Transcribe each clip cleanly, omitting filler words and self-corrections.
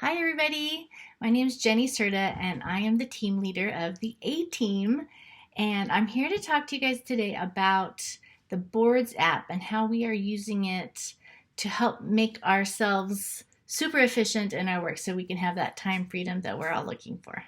Hi, everybody. My name is Jenny Serta, and I am the team leader of the A Team. And I'm here to talk to you guys today about the Boards app and how we are using it to help make ourselves super efficient in our work so we can have that time freedom that we're all looking for.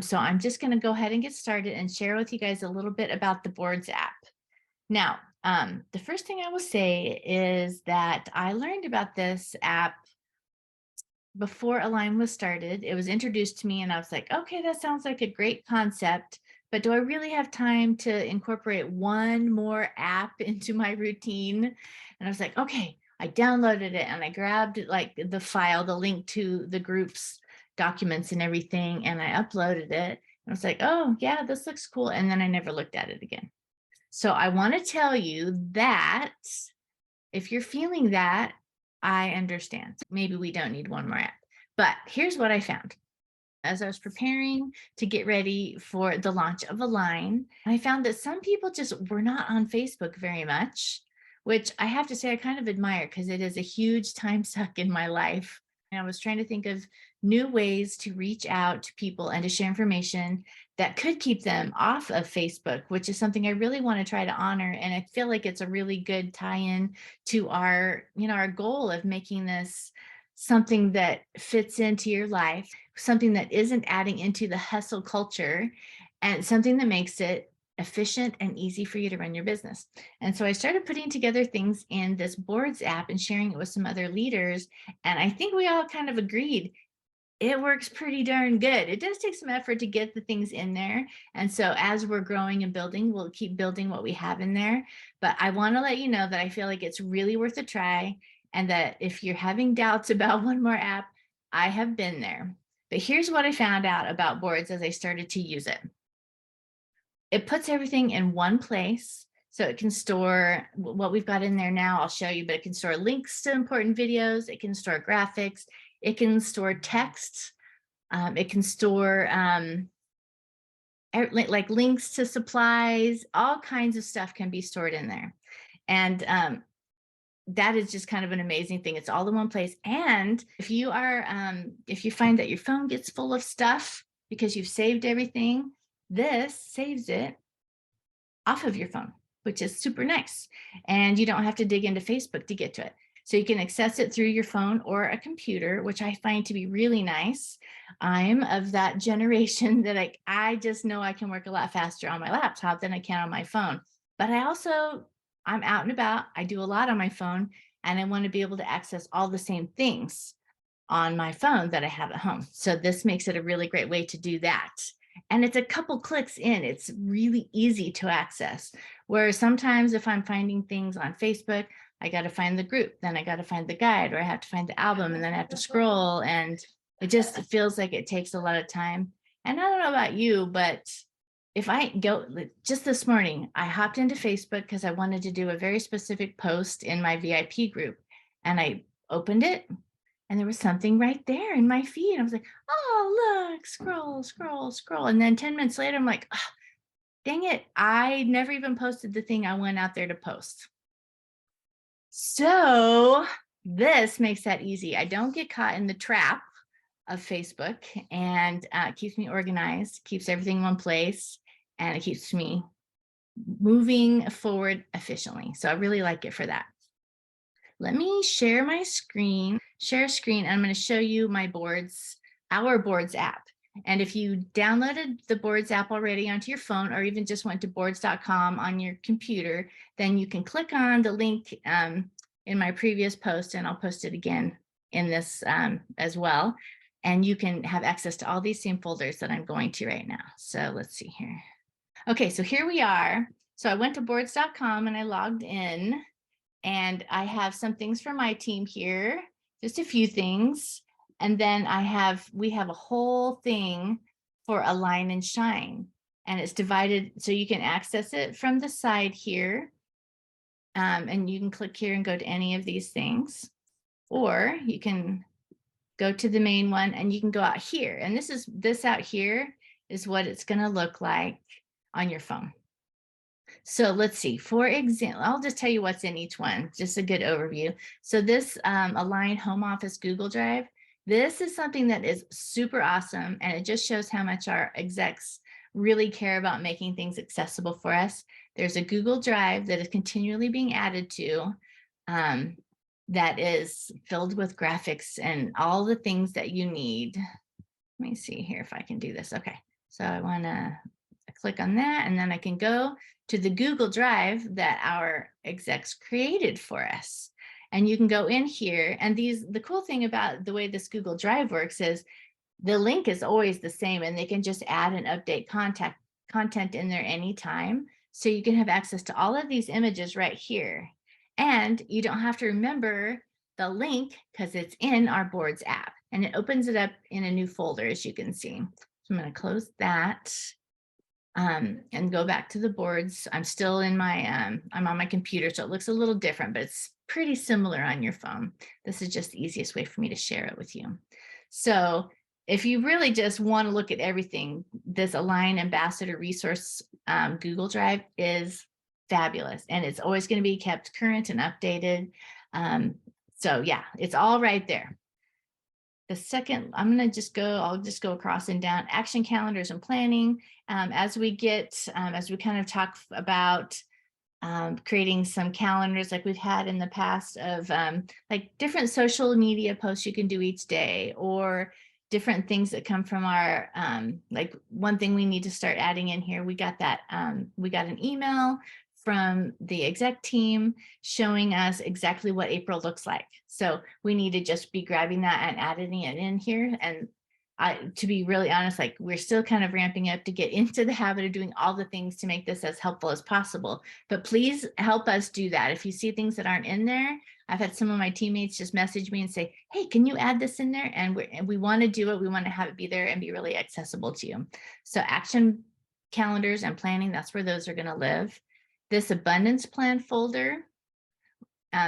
So I'm just going to go ahead and get started and share with you guys a little bit about the Boards app. Now, the first thing I will say is that I learned about this app before Align was started. It was introduced to me and I was like, okay, that sounds like a great concept, but do I really have time to incorporate one more app into my routine? And I was like, okay, I downloaded it and I grabbed like the file, the link to the group's documents and everything, and I uploaded it. I was like, oh yeah, this looks cool. And then I never looked at it again. So I want to tell you that if you're feeling that, I understand. Maybe we don't need one more app. But here's what I found. As I was preparing to get ready for the launch of Align, I found that some people just were not on Facebook very much, which I have to say I kind of admire because it is a huge time suck in my life. And I was trying to think of new ways to reach out to people and to share information that could keep them off of Facebook, which is something I really want to try to honor. And I feel like it's a really good tie-in to our goal of making this something that fits into your life, something that isn't adding into the hustle culture, and something that makes it efficient and easy for you to run your business. And so I started putting together things in this Boards app and sharing it with some other leaders. And I think we all kind of agreed it works pretty darn good. It does take some effort to get the things in there. And so as we're growing and building, we'll keep building what we have in there. But I want to let you know that I feel like it's really worth a try. And that if you're having doubts about one more app, I have been there. But here's what I found out about Boards as I started to use it. It puts everything in one place. So it can store what we've got in there now. I'll show you, but it can store links to important videos. It can store graphics. It can store text. It can store like links to supplies. All kinds of stuff can be stored in there. And that is just kind of an amazing thing. It's all in one place. And if you find that your phone gets full of stuff because you've saved everything, this saves it off of your phone, which is super nice. And you don't have to dig into Facebook to get to it. So you can access it through your phone or a computer, which I find to be really nice. I'm of that generation that I just know I can work a lot faster on my laptop than I can on my phone. But I'm out and about. I do a lot on my phone, and I want to be able to access all the same things on my phone that I have at home. So this makes it a really great way to do that. And it's a couple clicks in. It's really easy to access. Where sometimes if I'm finding things on Facebook, I got to find the group, then I got to find the guide, or I have to find the album, and then I have to scroll. And it just feels like it takes a lot of time. And I don't know about you, but if I go just this morning, I hopped into Facebook because I wanted to do a very specific post in my VIP group. And I opened it and there was something right there in my feed. I was like, oh, look, scroll, scroll, scroll. And then 10 minutes later, I'm like, oh, dang it. I never even posted the thing I went out there to post. So this makes that easy. I don't get caught in the trap of Facebook, and it keeps me organized, keeps everything in one place, and it keeps me moving forward efficiently. So I really like it for that. Let me share my screen, share screen, and I'm going to show you my Boards, our Boards app. And if you downloaded the Boards app already onto your phone, or even just went to boards.com on your computer, then you can click on the link in my previous post, and I'll post it again in this as well. And you can have access to all these same folders that I'm going to right now. So let's see here. Okay, so here we are. So I went to boards.com and I logged in. And I have some things for my team here, just a few things. And then we have a whole thing for Align and Shine. And it's divided so you can access it from the side here. And you can click here and go to any of these things. Or you can go to the main one and you can go out here. And this out here is what it's going to look like on your phone. So let's see, for example, I'll just tell you what's in each one, just a good overview. So this Align Home Office Google Drive, this is something that is super awesome. And it just shows how much our execs really care about making things accessible for us. There's a Google Drive that is continually being added to that is filled with graphics and all the things that you need. Let me see here if I can do this. Okay, so I want to click on that, and then I can go to the Google Drive that our execs created for us. And you can go in here, and the cool thing about the way this Google Drive works is the link is always the same, and they can just add and update content in there anytime. So you can have access to all of these images right here. And you don't have to remember the link because it's in our boards app, and it opens it up in a new folder, as you can see. So I'm going to close that and go back to the boards. I'm still in my, I'm on my computer, so it looks a little different, but it's pretty similar on your phone. This is just the easiest way for me to share it with you. So if you really just want to look at everything, this Align Ambassador Resource Google Drive is fabulous, and it's always going to be kept current and updated. So yeah, it's all right there. The second, I'll just go across and down action calendars and planning. As we kind of talk about creating some calendars like we've had in the past of like different social media posts you can do each day, or different things that come from our, like one thing we need to start adding in here. We got an email from the exec team showing us exactly what April looks like. So we need to just be grabbing that and adding it in here. And to be really honest, like we're still kind of ramping up to get into the habit of doing all the things to make this as helpful as possible. But please help us do that. If you see things that aren't in there, I've had some of my teammates just message me and say, hey, can you add this in there? And we want to do it. We want to have it be there and be really accessible to you. So action calendars and planning, that's where those are going to live. This abundance plan folder,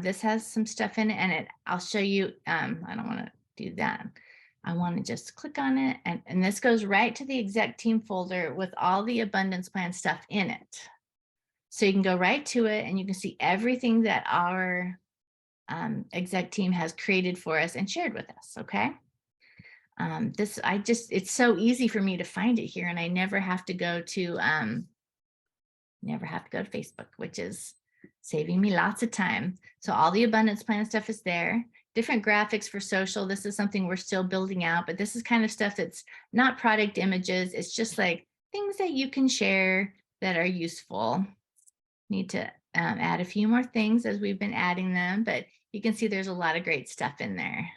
this has some stuff in it, and I'll show you. I don't want to do that. I want to just click on it, and this goes right to the exec team folder with all the abundance plan stuff in it. So you can go right to it, and you can see everything that our exec team has created for us and shared with us. Okay. It's so easy for me to find it here, and I never have to go to Facebook, which is saving me lots of time. So all the abundance plan stuff is there. Different graphics for social. This is something we're still building out, but this is kind of stuff that's not product images. It's just like things that you can share that are useful. Need to add a few more things as we've been adding them, but you can see there's a lot of great stuff in there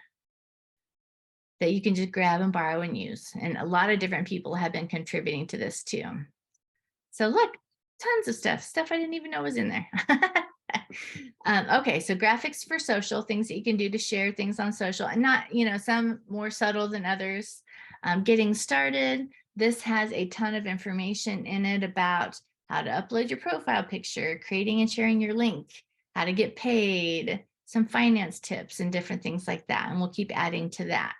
that you can just grab and borrow and use. And a lot of different people have been contributing to this too. So look, tons of stuff I didn't even know was in there. Okay, so graphics for social, things that you can do to share things on social, and not, some more subtle than others. Getting started, this has a ton of information in it about how to upload your profile picture, creating and sharing your link, how to get paid, some finance tips and different things like that. And we'll keep adding to that.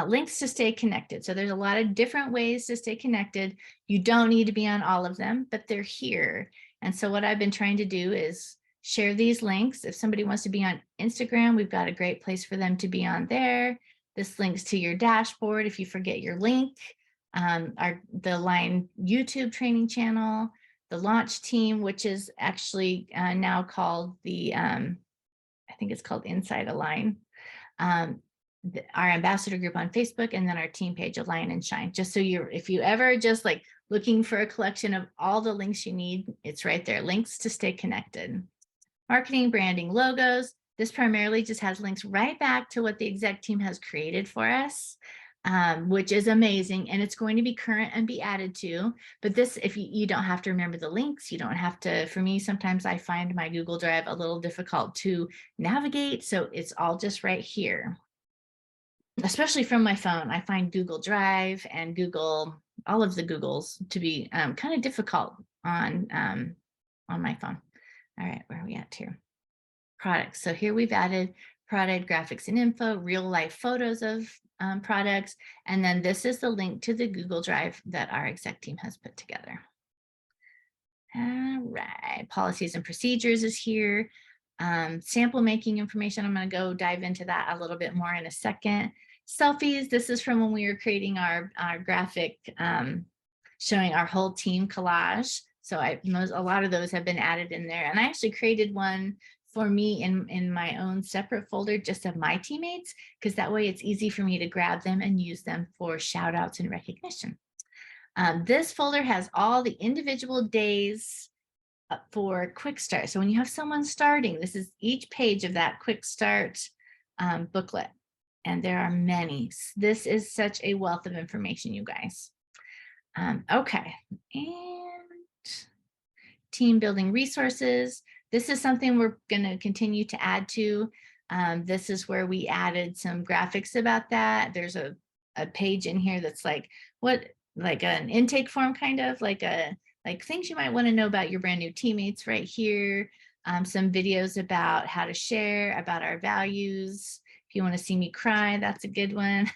Links to stay connected. So there's a lot of different ways to stay connected. You don't need to be on all of them, but they're here. And so what I've been trying to do is share these links. If somebody wants to be on Instagram, we've got a great place for them to be on there. This links to your dashboard if you forget your link. The Align YouTube training channel, the launch team, which is actually now called I think it's called Inside Align. Our ambassador group on Facebook, and then our team page, Align and Shine. Just so if you ever just like looking for a collection of all the links you need, it's right there. Links to stay connected. Marketing, branding, logos. This primarily just has links right back to what the exec team has created for us, which is amazing. And it's going to be current and be added to. But this, if you don't have to remember the links, you don't have to. For me, sometimes I find my Google Drive a little difficult to navigate. So it's all just right here. Especially from my phone, I find Google Drive and all of the Googles to be kind of difficult on my phone. All right, where are we at here? Products. So here we've added product graphics and info, real life photos of products. And then this is the link to the Google Drive that our exec team has put together. All right, policies and procedures is here. Sample making information, I'm going to go dive into that a little bit more in a second. Selfies, this is from when we were creating our graphic showing our whole team collage. So a lot of those have been added in there. And I actually created one for me in my own separate folder just of my teammates, because that way it's easy for me to grab them and use them for shout outs and recognition. This folder has all the individual days for quick start. So when you have someone starting, this is each page of that quick start booklet. And there are many. This is such a wealth of information, you guys. Okay, and team building resources. This is something we're going to continue to add to. This is where we added some graphics about that. There's a page in here that's like an intake form, kind of like things you might want to know about your brand new teammates right here. Some videos about how to share, about our values. If you want to see me cry, that's a good one.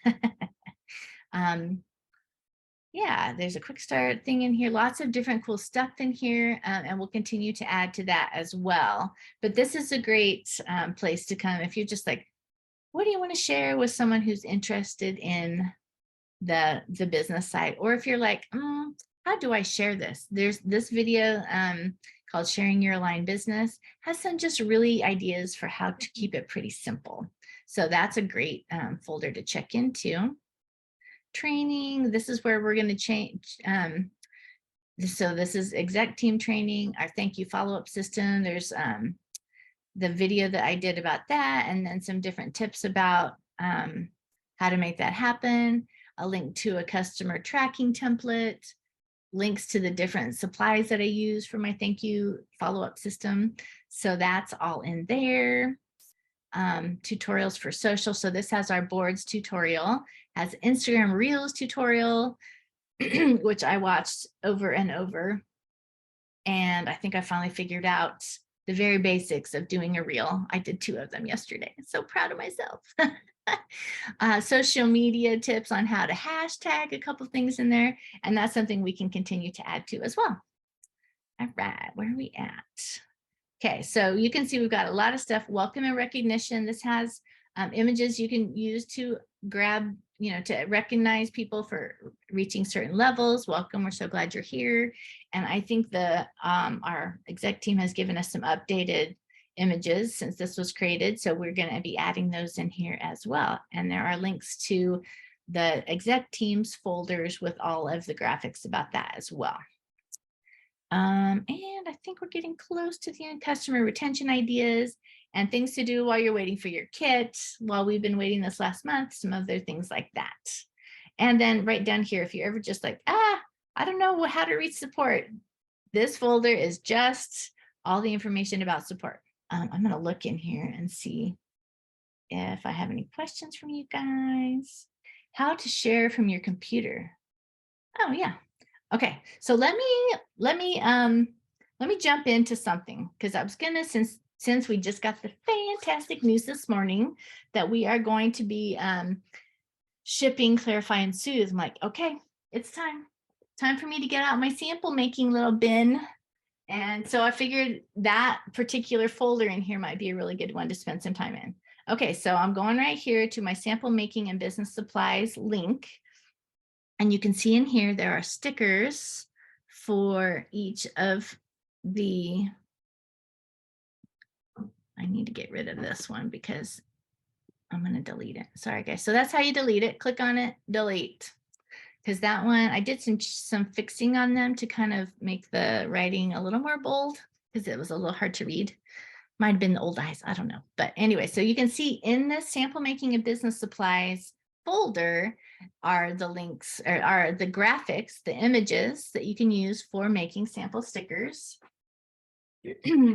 Yeah, there's a quick start thing in here, lots of different cool stuff in here, and we'll continue to add to that as well. But this is a great place to come if you're just like, what do you want to share with someone who's interested in the business side? Or if you're like, how do I share this? There's this video called Sharing Your Aligned Business, has some just really ideas for how to keep it pretty simple. So that's a great folder to check into. Training, this is where we're going to change. So this is exec team training, our thank you follow-up system. There's the video that I did about that, and then some different tips about how to make that happen, a link to a customer tracking template, links to the different supplies that I use for my thank you follow-up system. So that's all in there. Tutorials for social. So this has our boards tutorial, has Instagram Reels tutorial, which I watched over and over. And I think I finally figured out the very basics of doing a reel. I did 2 of them yesterday. So proud of myself. Social media tips on how to hashtag, a couple things in there. And that's something we can continue to add to as well. All right, where are we at? Okay, so you can see we've got a lot of stuff. Welcome and recognition. This has images you can use to grab, to recognize people for reaching certain levels. Welcome, we're so glad you're here. And I think our exec team has given us some updated images since this was created. So we're going to be adding those in here as well. And there are links to the exec team's folders with all of the graphics about that as well. And I think we're getting close to the end. Customer retention ideas and things to do while you're waiting for your kit, while we've been waiting this last month, some other things like that. And then right down here, if you're ever just like, I don't know how to reach support, this folder is just all the information about support. I'm going to look in here and see if I have any questions from you guys. How to share from your computer. Oh yeah. Okay, so let me jump into something, because I was gonna, since we just got the fantastic news this morning that we are going to be shipping Clarify and Soothe. I'm like, okay, it's time for me to get out my sample making little bin. And so I figured that particular folder in here might be a really good one to spend some time in. Okay, so I'm going right here to my sample making and business supplies link. And you can see in here, there are stickers for each of the, I need to get rid of this one because I'm going to delete it. Sorry, guys. So that's how you delete it. Click on it, delete. Because that one, I did some fixing on them to kind of make the writing a little more bold because it was a little hard to read. Might have been the old eyes. I don't know. But anyway, so you can see in the sample making and business supplies folder are the links, or are the graphics, the images that you can use for making sample stickers.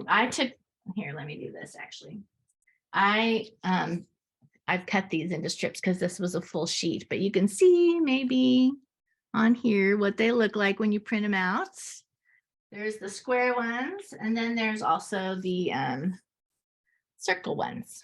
I took, here, let me do this actually. I've cut these into strips because this was a full sheet, but you can see maybe on here what they look like when you print them out. There's the square ones, and then there's also the circle ones.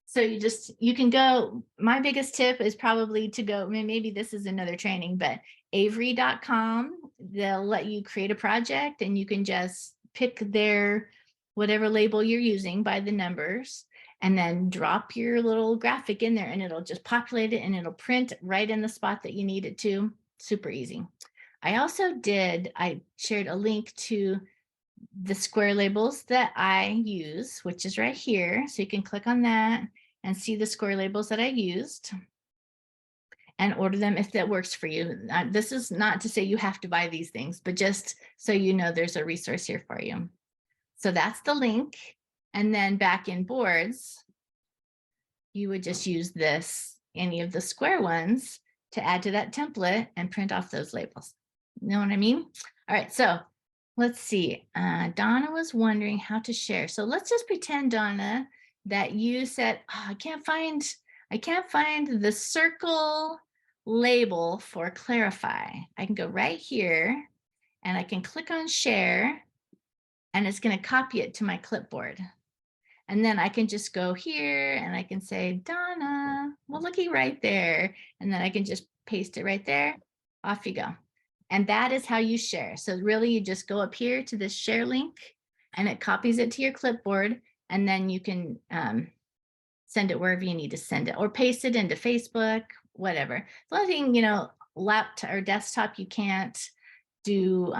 So you can go, my biggest tip is probably to go, maybe this is another training, but Avery.com they'll let you create a project and you can just pick their whatever label you're using by the numbers and then drop your little graphic in there and it'll just populate it and it'll print right in the spot that you need it to. Super easy. I shared a link to the square labels that I use, which is right here. So you can click on that and see the square labels that I used and order them if that works for you. This is not to say you have to buy these things, but just so you know there's a resource here for you. So that's the link. And then back in boards, you would just use any of the square ones to add to that template and print off those labels. You know what I mean? All right, so let's see. Donna was wondering how to share. So let's just pretend, Donna, that you said, oh, I can't find the circle label for Clarify. I can go right here and I can click on share and it's going to copy it to my clipboard. And then I can just go here and I can say, Donna, well, looky right there. And then I can just paste it right there. Off you go. And that is how you share. So really you just go up here to this share link and it copies it to your clipboard. And then you can send it wherever you need to send it or paste it into Facebook, whatever. The only thing, laptop or desktop, you can't do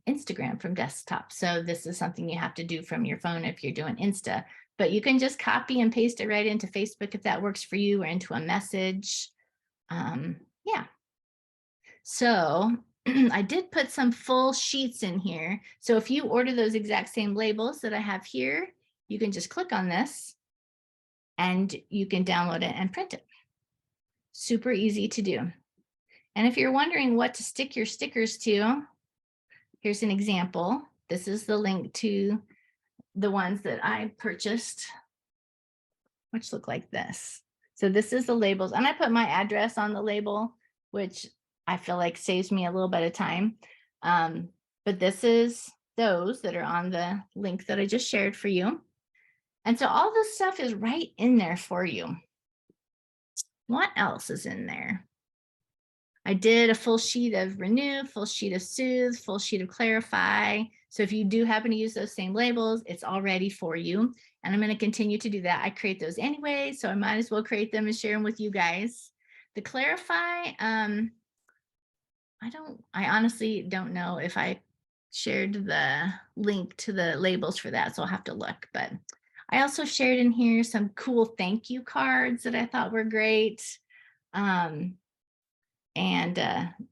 Instagram from desktop. So this is something you have to do from your phone if you're doing Insta, but you can just copy and paste it right into Facebook if that works for you or into a message. Yeah. So I did put some full sheets in here. So if you order those exact same labels that I have here, you can just click on this and you can download it and print it. Super easy to do. And if you're wondering what to stick your stickers to, here's an example. This is the link to the ones that I purchased, which look like this. So this is the labels, and I put my address on the label, which I feel like saves me a little bit of time. But this is those that are on the link that I just shared for you. And so all this stuff is right in there for you. What else is in there? I did a full sheet of Renew, full sheet of Soothe, full sheet of Clarify. So if you do happen to use those same labels, it's all ready for you. And I'm going to continue to do that. I create those anyway, so I might as well create them and share them with you guys. The Clarify, I honestly don't know if I shared the link to the labels for that, so I'll have to look. But I also shared in here some cool thank you cards that I thought were great. And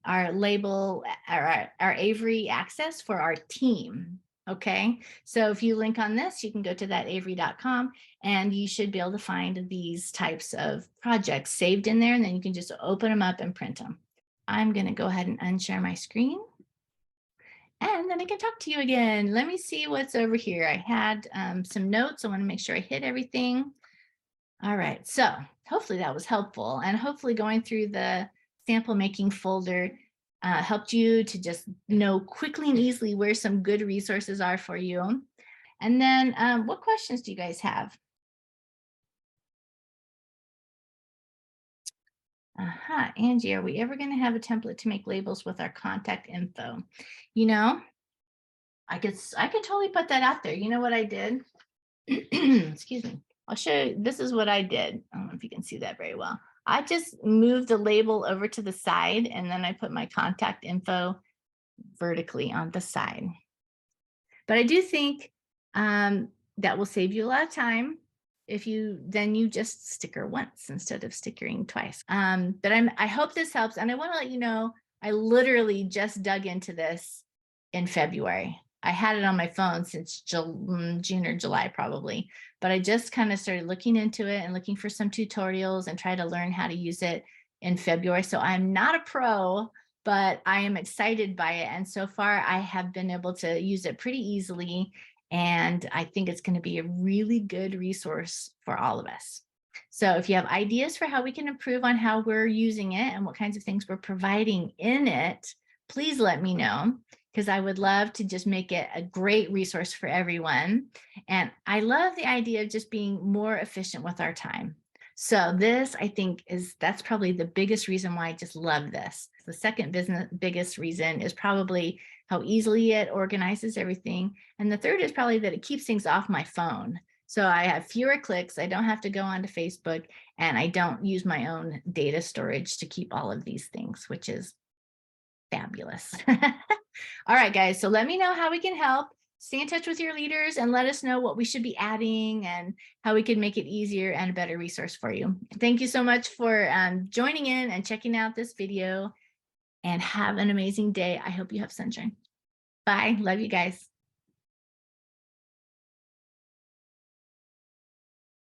our label, our Avery access for our team. Okay, so if you link on this, you can go to thatavery.com and you should be able to find these types of projects saved in there, and then you can just open them up and print them. I'm going to go ahead and unshare my screen. And then I can talk to you again. Let me see what's over here. I had some notes. I want to make sure I hit everything. All right, so hopefully that was helpful, and hopefully going through the sample making folder helped you to just know quickly and easily where some good resources are for you. And then what questions do you guys have? Angie, are we ever going to have a template to make labels with our contact info? I could totally put that out there. You know what I did? Excuse me. I'll show you. This is what I did. I don't know if you can see that very well. I just moved the label over to the side and then I put my contact info vertically on the side. But I do think that will save you a lot of time if you just sticker once instead of stickering twice. But I hope this helps. And I want to let you know, I literally just dug into this in February. I had it on my phone since June or July probably, but I just kind of started looking into it and looking for some tutorials and try to learn how to use it in February. So I'm not a pro, but I am excited by it. And so far I have been able to use it pretty easily. And I think it's going to be a really good resource for all of us. So if you have ideas for how we can improve on how we're using it and what kinds of things we're providing in it, please let me know, because I would love to just make it a great resource for everyone. And I love the idea of just being more efficient with our time. So this, I think, that's probably the biggest reason why I just love this. The second biggest reason is probably how easily it organizes everything. And the third is probably that it keeps things off my phone. So I have fewer clicks. I don't have to go onto Facebook, and I don't use my own data storage to keep all of these things, which is fabulous. All right, guys. So let me know how we can help. Stay in touch with your leaders and let us know what we should be adding and how we can make it easier and a better resource for you. Thank you so much for joining in and checking out this video, and have an amazing day. I hope you have sunshine. Bye. Love you guys.